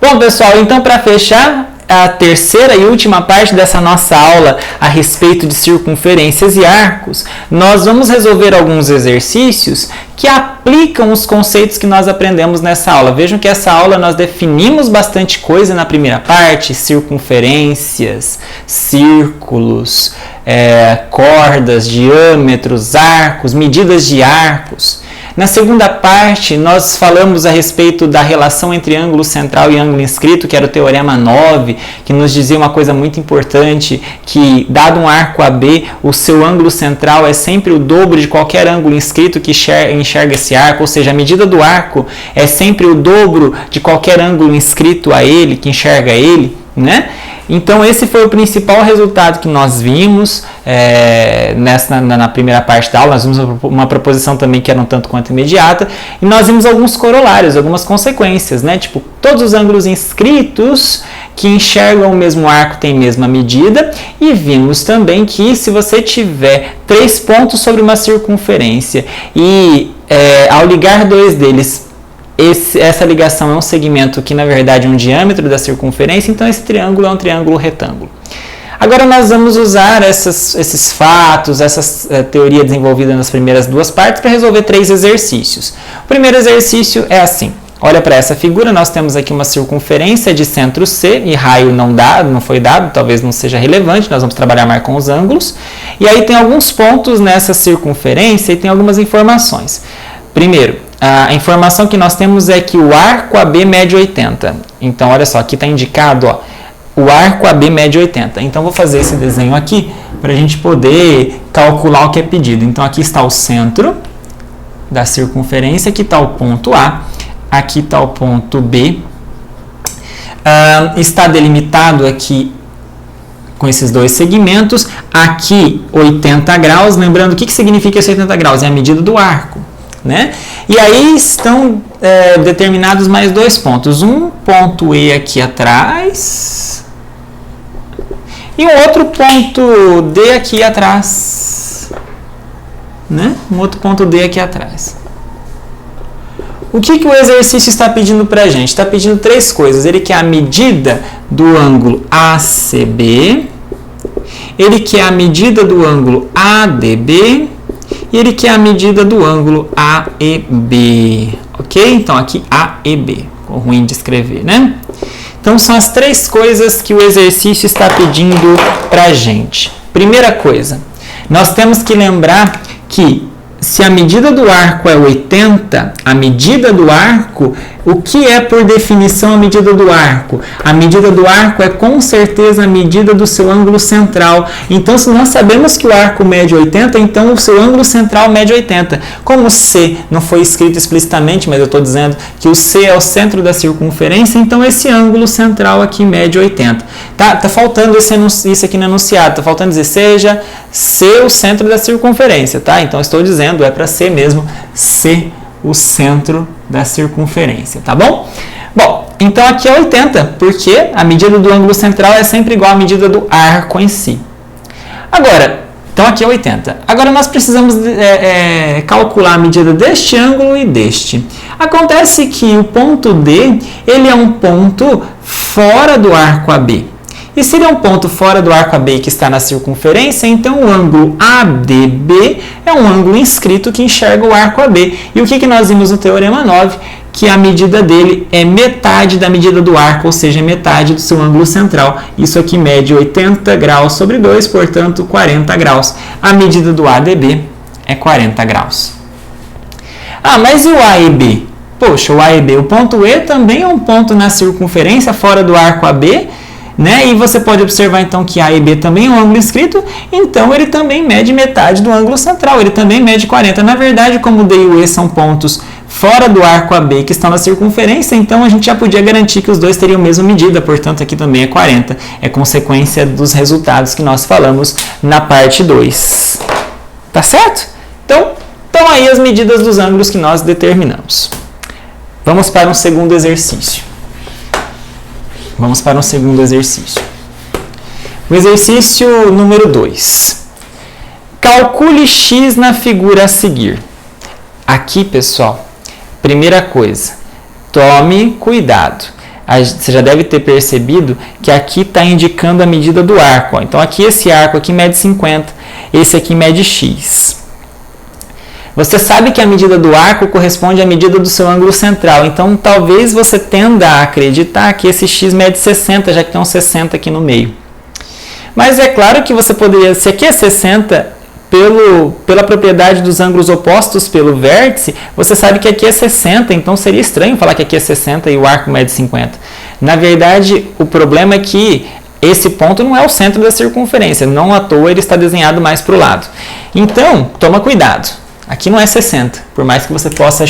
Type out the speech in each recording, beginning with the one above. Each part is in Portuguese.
Bom, pessoal, então para fechar a terceira e última parte dessa nossa aula a respeito de circunferências e arcos, nós vamos resolver alguns exercícios que aplicam os conceitos que nós aprendemos nessa aula. Vejam que essa aula nós definimos bastante coisa na primeira parte: circunferências, círculos, cordas, diâmetros, arcos, medidas de arcos. Na segunda parte, nós falamos a respeito da relação entre ângulo central e ângulo inscrito, que era o Teorema 9, que nos dizia uma coisa muito importante, que dado um arco AB, o seu ângulo central é sempre o dobro de qualquer ângulo inscrito que enxerga esse arco, ou seja, a medida do arco é sempre o dobro de qualquer ângulo inscrito a ele, que enxerga ele, né? Então, esse foi o principal resultado que nós vimos na primeira parte da aula. Nós vimos uma proposição também que era um tanto quanto imediata, e nós vimos alguns corolários, algumas consequências, né? Tipo, todos os ângulos inscritos que enxergam o mesmo arco têm a mesma medida, e vimos também que se você tiver 3 pontos sobre uma circunferência e ao ligar 2 deles, essa ligação é um segmento que, na verdade, é um diâmetro da circunferência, então esse triângulo é um triângulo retângulo. Agora nós vamos usar esses fatos, essa teoria desenvolvida nas primeiras 2 partes para resolver 3 exercícios. O primeiro exercício é assim. Olha para essa figura, nós temos aqui uma circunferência de centro C, e raio não foi dado, talvez não seja relevante, nós vamos trabalhar mais com os ângulos. E aí tem alguns pontos nessa circunferência e tem algumas informações. Primeiro, a informação que nós temos é que o arco AB mede 80. Então, olha só, aqui está indicado, ó, o arco AB mede 80. Então, vou fazer esse desenho aqui para a gente poder calcular o que é pedido. Então, aqui está o centro da circunferência, aqui está o ponto A, aqui está o ponto B. Está delimitado aqui com esses 2 segmentos. Aqui, 80 graus. Lembrando, o que significa esse 80 graus? É a medida do arco, né? E aí estão determinados mais 2 pontos. Um ponto E aqui atrás e um outro ponto D aqui atrás, né? Um outro ponto D aqui atrás. O que o exercício está pedindo para a gente? Está pedindo 3 coisas. Ele quer a medida do ângulo ACB, ele quer a medida do ângulo ADB, e ele quer a medida do ângulo AEB, ok? Então, aqui AEB, ficou ruim de escrever, né? Então, são as 3 coisas que o exercício está pedindo para a gente. Primeira coisa, nós temos que lembrar que se a medida do arco é 80, a medida do arco, o que é por definição a medida do arco? A medida do arco é com certeza a medida do seu ângulo central. Então, se nós sabemos que o arco mede 80, então o seu ângulo central mede 80. Como C não foi escrito explicitamente, mas eu estou dizendo que o C é o centro da circunferência, então esse ângulo central aqui mede 80. Tá faltando isso aqui no enunciado, está faltando dizer seja C o centro da circunferência, tá? Então, estou dizendo, é para ser mesmo C o centro da circunferência, tá bom? Bom, então aqui é 80, porque a medida do ângulo central é sempre igual à medida do arco em si. Agora, então aqui é 80. Agora nós precisamos calcular a medida deste ângulo e deste. Acontece que o ponto D, ele é um ponto fora do arco AB. E se ele é um ponto fora do arco AB que está na circunferência, então o ângulo ADB é um ângulo inscrito que enxerga o arco AB. E o que nós vimos no Teorema 9? Que a medida dele é metade da medida do arco, ou seja, metade do seu ângulo central. Isso aqui mede 80 graus sobre 2, portanto, 40 graus. A medida do ADB é 40 graus. Ah, mas e o AEB? Poxa, o AEB, o ponto E também é um ponto na circunferência fora do arco AB, né? E você pode observar então que A e B também é um ângulo inscrito, então ele também mede metade do ângulo central, ele também mede 40. Na verdade, como o D e o E são pontos fora do arco AB que estão na circunferência, então a gente já podia garantir que os dois teriam a mesma medida, portanto aqui também é 40. É consequência dos resultados que nós falamos na parte 2. Tá certo? Então, estão aí as medidas dos ângulos que nós determinamos. Vamos para um segundo exercício. O exercício número 2. Calcule x na figura a seguir. Aqui, pessoal, primeira coisa, tome cuidado. você já deve ter percebido que aqui está indicando a medida do arco. Ó. Então, aqui esse arco aqui mede 50, esse aqui mede x. Você sabe que a medida do arco corresponde à medida do seu ângulo central. Então, talvez você tenda a acreditar que esse x mede 60, já que tem um 60 aqui no meio. Mas é claro que você poderia, se aqui é 60, pela propriedade dos ângulos opostos pelo vértice, você sabe que aqui é 60, então seria estranho falar que aqui é 60 e o arco mede 50. Na verdade, o problema é que esse ponto não é o centro da circunferência, não à toa ele está desenhado mais para o lado. Então, toma cuidado, aqui não é 60, por mais que você possa,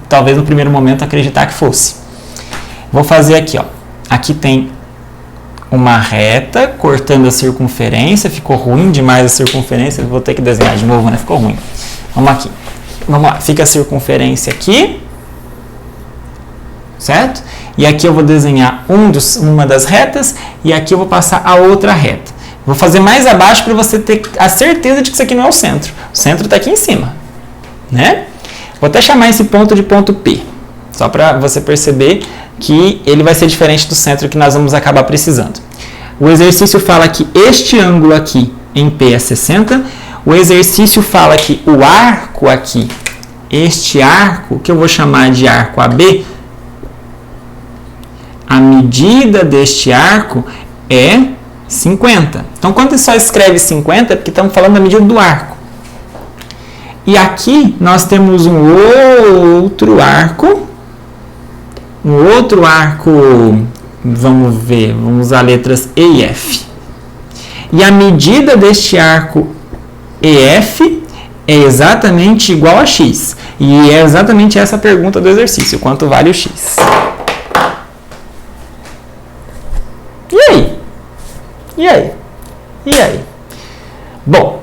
talvez no primeiro momento, acreditar que fosse. Vou fazer aqui, ó. Aqui tem uma reta cortando a circunferência, ficou ruim demais a circunferência, vou ter que desenhar de novo, né? Ficou ruim. Vamos aqui. Vamos lá, fica a circunferência aqui, certo? E aqui eu vou desenhar uma das retas e aqui eu vou passar a outra reta. Vou fazer mais abaixo para você ter a certeza de que isso aqui não é o centro. O centro está aqui em cima, né? Vou até chamar esse ponto de ponto P, só para você perceber que ele vai ser diferente do centro que nós vamos acabar precisando. O exercício fala que este ângulo aqui em P é 60. O exercício fala que o arco aqui, este arco, que eu vou chamar de arco AB, a medida deste arco é 50. Então, quando só escreve 50, é porque estamos falando da medida do arco. E aqui nós temos um outro arco, vamos ver, vamos usar letras E e F. E a medida deste arco EF é exatamente igual a x. E é exatamente essa a pergunta do exercício, quanto vale o x? E aí? E aí? E aí? Bom,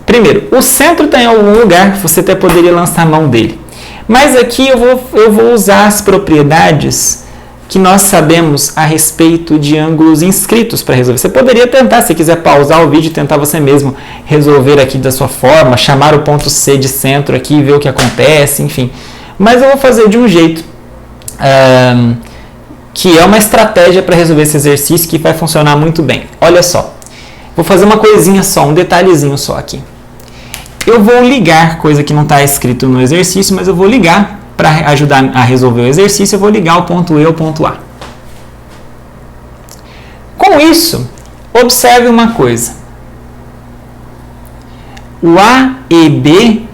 primeiro, o centro está em algum lugar, você até poderia lançar a mão dele. Mas aqui eu vou usar as propriedades que nós sabemos a respeito de ângulos inscritos para resolver. Você poderia tentar, se quiser pausar o vídeo e tentar você mesmo resolver aqui da sua forma, chamar o ponto C de centro aqui e ver o que acontece, enfim. Mas eu vou fazer de um jeito que é uma estratégia para resolver esse exercício que vai funcionar muito bem. Olha só, vou fazer uma coisinha só, um detalhezinho só aqui. Eu vou ligar, coisa que não está escrito no exercício, mas eu vou ligar, para ajudar a resolver o exercício, eu vou ligar o ponto E ao ponto A. Com isso, observe uma coisa. O AEB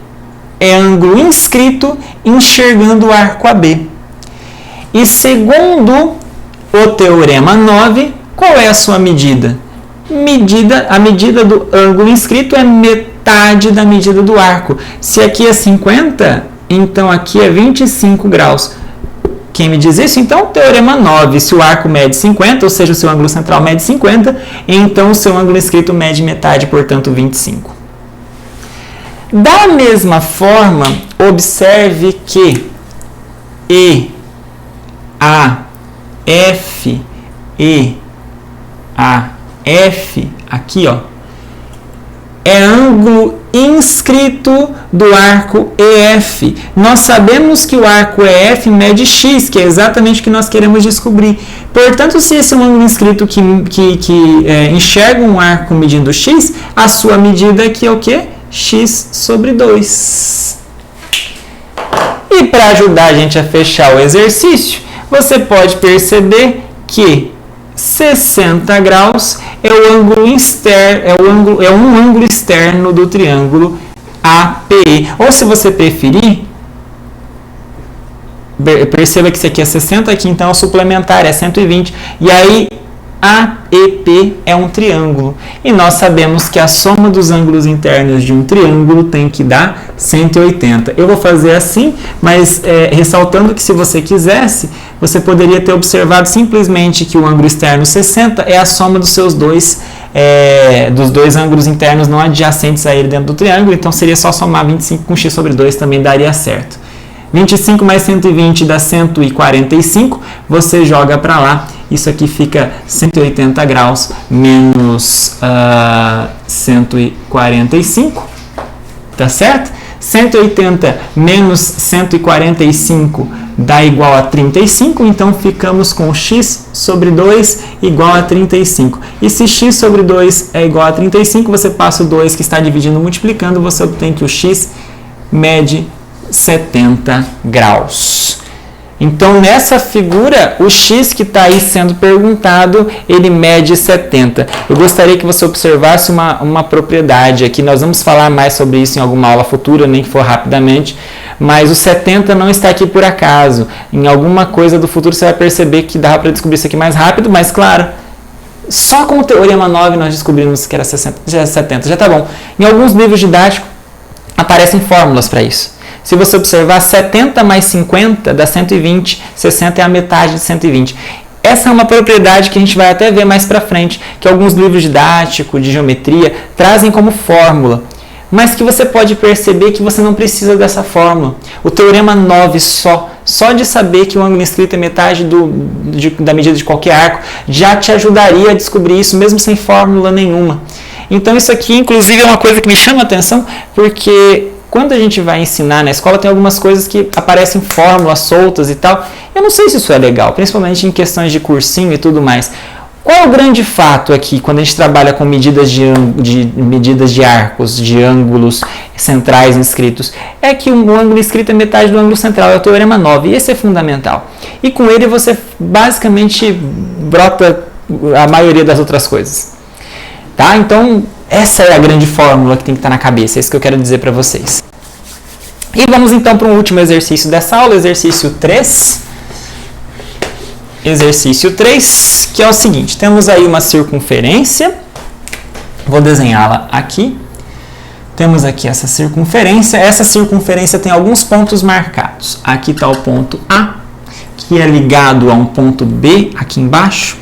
é ângulo inscrito enxergando o arco AB. E segundo o teorema 9, qual é a sua medida? A medida do ângulo inscrito é metade da medida do arco. Se aqui é 50, então aqui é 25 graus. Quem me diz isso? Então, teorema 9, se o arco mede 50, ou seja, o seu ângulo central mede 50, então o seu ângulo inscrito mede metade, portanto 25. Da mesma forma, observe que EAF, aqui ó, é ângulo inscrito do arco EF. Nós sabemos que o arco EF mede x, que é exatamente o que nós queremos descobrir. Portanto, se esse é um ângulo inscrito que enxerga um arco medindo x, a sua medida aqui é o quê? X sobre 2. E para ajudar a gente a fechar o exercício, você pode perceber que 60 graus é um ângulo externo do triângulo APE. Ou se você preferir, perceba que isso aqui é 60, aqui então é o suplementar, é 120. E aí AEP é um triângulo. E nós sabemos que a soma dos ângulos internos de um triângulo tem que dar 180. Eu vou fazer assim, mas ressaltando que se você quisesse, você poderia ter observado simplesmente que o ângulo externo 60 é a soma dos seus dois ângulos internos não adjacentes a ele dentro do triângulo, então seria só somar 25 com x sobre 2, também daria certo. 25 mais 120 dá 145, você joga para lá, isso aqui fica 180 graus menos 145, tá certo? 180 menos 145 dá igual a 35, então ficamos com x sobre 2 igual a 35. E se x sobre 2 é igual a 35, você passa o 2 que está dividindo multiplicando, você obtém que o x mede 70 graus. Então, nessa figura, o x que está aí sendo perguntado, ele mede 70. Eu gostaria que você observasse uma propriedade aqui. Nós vamos falar mais sobre isso em alguma aula futura, nem que for rapidamente. Mas o 70 não está aqui por acaso. Em alguma coisa do futuro você vai perceber que dá para descobrir isso aqui mais rápido, mas claro, só com o Teorema 9 nós descobrimos que era 70. Já está bom. Em alguns livros didáticos aparecem fórmulas para isso. Se você observar, 70 mais 50 dá 120, 60 é a metade de 120. Essa é uma propriedade que a gente vai até ver mais para frente, que alguns livros didáticos, de geometria, trazem como fórmula, mas que você pode perceber que você não precisa dessa fórmula. O Teorema 9 só de saber que o ângulo inscrito é metade da medida de qualquer arco, já te ajudaria a descobrir isso, mesmo sem fórmula nenhuma. Então isso aqui, inclusive, é uma coisa que me chama a atenção, porque quando a gente vai ensinar na escola, tem algumas coisas que aparecem fórmulas soltas e tal. Eu não sei se isso é legal, principalmente em questões de cursinho e tudo mais. Qual é o grande fato aqui, quando a gente trabalha com medidas de arcos, de ângulos centrais inscritos? É que o ângulo inscrito é metade do ângulo central, é o Teorema 9, e esse é fundamental. E com ele você basicamente brota a maioria das outras coisas. Tá? Então, essa é a grande fórmula que tem que estar na cabeça, é isso que eu quero dizer para vocês. E vamos então para o último exercício dessa aula, exercício 3. Exercício 3, que é o seguinte, temos aí uma circunferência, vou desenhá-la aqui. Temos aqui essa circunferência tem alguns pontos marcados. Aqui está o ponto A, que é ligado a um ponto B aqui embaixo,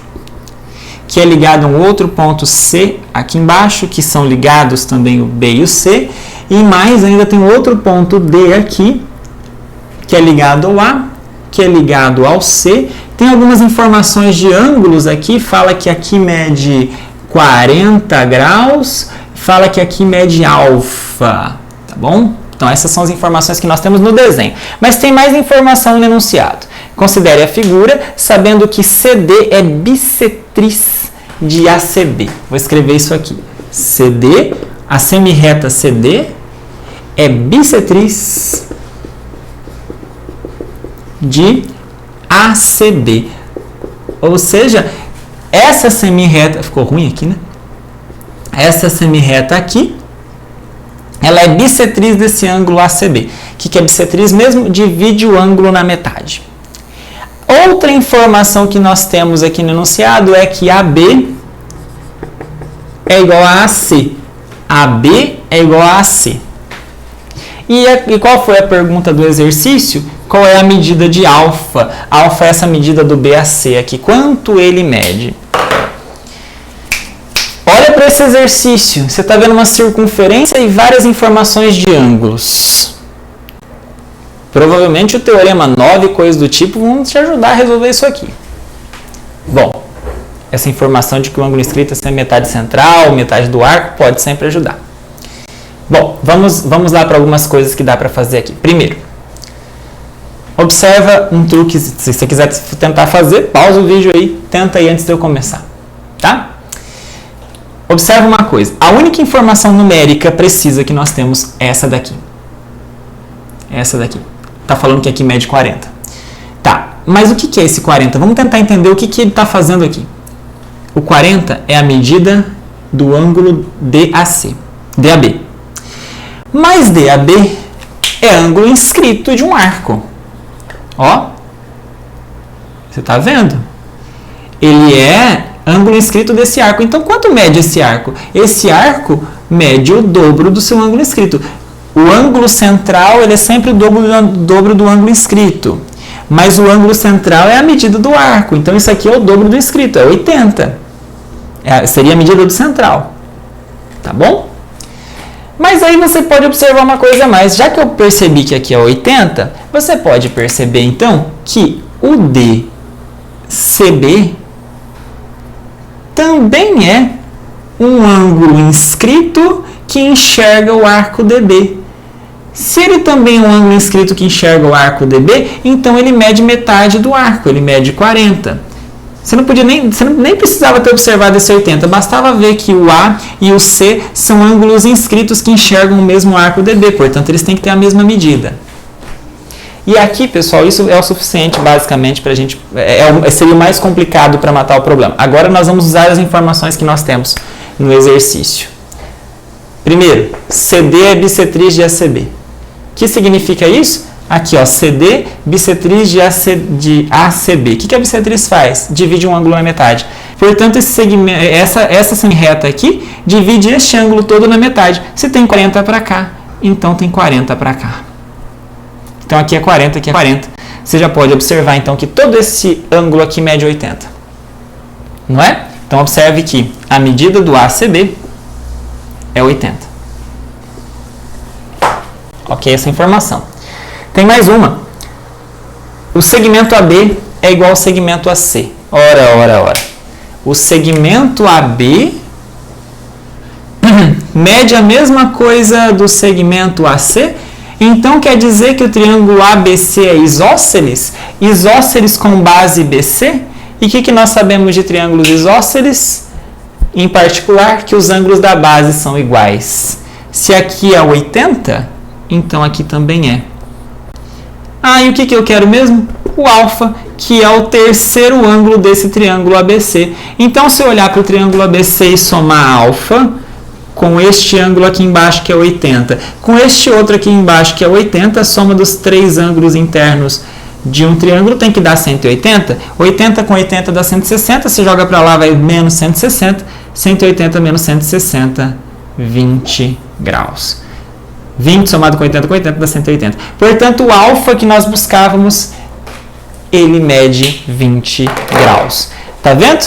que é ligado a um outro ponto C aqui embaixo, que são ligados também o B e o C, e mais ainda tem outro ponto D aqui, que é ligado ao A, que é ligado ao C. Tem algumas informações de ângulos aqui, fala que aqui mede 40 graus, fala que aqui mede alfa, tá bom? Então essas são as informações que nós temos no desenho. Mas tem mais informação no enunciado. Considere a figura, sabendo que CD é bissetriz de ACB. Vou escrever isso aqui. CD, a semirreta CD, é bissetriz de ACB. Ou seja, essa semirreta... Ficou ruim aqui, né? Essa semirreta aqui, ela é bissetriz desse ângulo ACB. O que é bissetriz mesmo? Divide o ângulo na metade. Outra informação que nós temos aqui no enunciado é que AB é igual a AC. AB é igual a AC. E qual foi a pergunta do exercício? Qual é a medida de alfa? Alfa é essa medida do BAC aqui. Quanto ele mede? Olha para esse exercício. Você está vendo uma circunferência e várias informações de ângulos. Provavelmente o Teorema 9 e coisas do tipo vão te ajudar a resolver isso aqui. Bom, essa informação de que o ângulo inscrito é metade central, metade do arco, pode sempre ajudar. Bom, vamos lá para algumas coisas que dá para fazer aqui. Primeiro, observa um truque, se você quiser tentar fazer, pausa o vídeo aí, tenta aí antes de eu começar, tá? Observa uma coisa, a única informação numérica precisa que nós temos é essa daqui. Essa daqui. Está falando que aqui mede 40. Tá, mas o que é esse 40? Vamos tentar entender o que ele está fazendo aqui. O 40 é a medida do ângulo DAB. Mas DAB é ângulo inscrito de um arco. Ó, você está vendo? Ele é ângulo inscrito desse arco. Então, quanto mede esse arco? Esse arco mede o dobro do seu ângulo inscrito. O ângulo central ele é sempre o dobro do ângulo inscrito. Mas o ângulo central é a medida do arco. Então, isso aqui é o dobro do inscrito, é 80. Seria a medida do central. Tá bom? Mas aí você pode observar uma coisa a mais. Já que eu percebi que aqui é 80, você pode perceber, então, que o DCB também é um ângulo inscrito que enxerga o arco DB. Se ele também é um ângulo inscrito que enxerga o arco DB, então ele mede metade do arco, ele mede 40. Você nem precisava ter observado esse 80, bastava ver que o A e o C são ângulos inscritos que enxergam o mesmo arco DB, portanto eles têm que ter a mesma medida. E aqui, pessoal, isso é o suficiente basicamente para a gente, seria o mais complicado para matar o problema. Agora nós vamos usar as informações que nós temos no exercício. Primeiro, CD é bissetriz de ACB. O que significa isso? Aqui, ó, CD, bissetriz de ACB. O que a bissetriz faz? Divide um ângulo na metade. Portanto, esse segmento, essa semi-reta aqui divide este ângulo todo na metade. Se tem 40 para cá, então tem 40 para cá. Então aqui é 40, aqui é 40. Você já pode observar, então, que todo esse ângulo aqui mede 80. Não é? Então, observe que a medida do ACB é 80. Ok, essa informação. Tem mais uma. O segmento AB é igual ao segmento AC. Ora. O segmento AB mede a mesma coisa do segmento AC. Então, quer dizer que o triângulo ABC é isósceles? Isósceles com base BC? E o que nós sabemos de triângulos isósceles? Em particular, que os ângulos da base são iguais. Se aqui é 80, então aqui também é. E o que eu quero mesmo? O alfa, que é o terceiro ângulo desse triângulo ABC. Então, se eu olhar para o triângulo ABC e somar alfa, com este ângulo aqui embaixo, que é 80, com este outro aqui embaixo, que é 80, a soma dos três ângulos internos de um triângulo tem que dar 180. 80 com 80 dá 160, você joga para lá, vai menos 160. 180 menos 160, 20 graus. 20 somado com 80 dá 180. Portanto, o alfa que nós buscávamos, ele mede 20 graus. Tá vendo?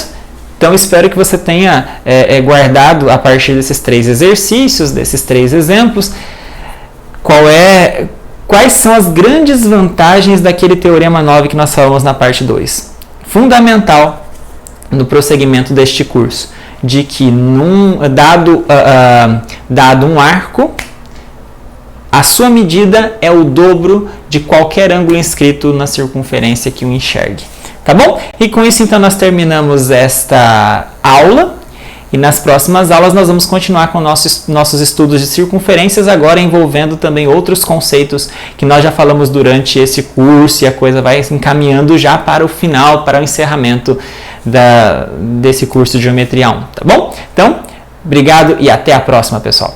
Então, espero que você tenha guardado, a partir desses três exercícios, desses três exemplos, quais são as grandes vantagens daquele Teorema 9 que nós falamos na parte 2. Fundamental no prosseguimento deste curso, de que dado um arco, a sua medida é o dobro de qualquer ângulo inscrito na circunferência que o enxergue. Tá bom? E com isso, então, nós terminamos esta aula. E nas próximas aulas nós vamos continuar com nossos estudos de circunferências, agora envolvendo também outros conceitos que nós já falamos durante esse curso, e a coisa vai encaminhando já para o final, para o encerramento desse curso de Geometria 1. Tá bom? Então, obrigado e até a próxima, pessoal.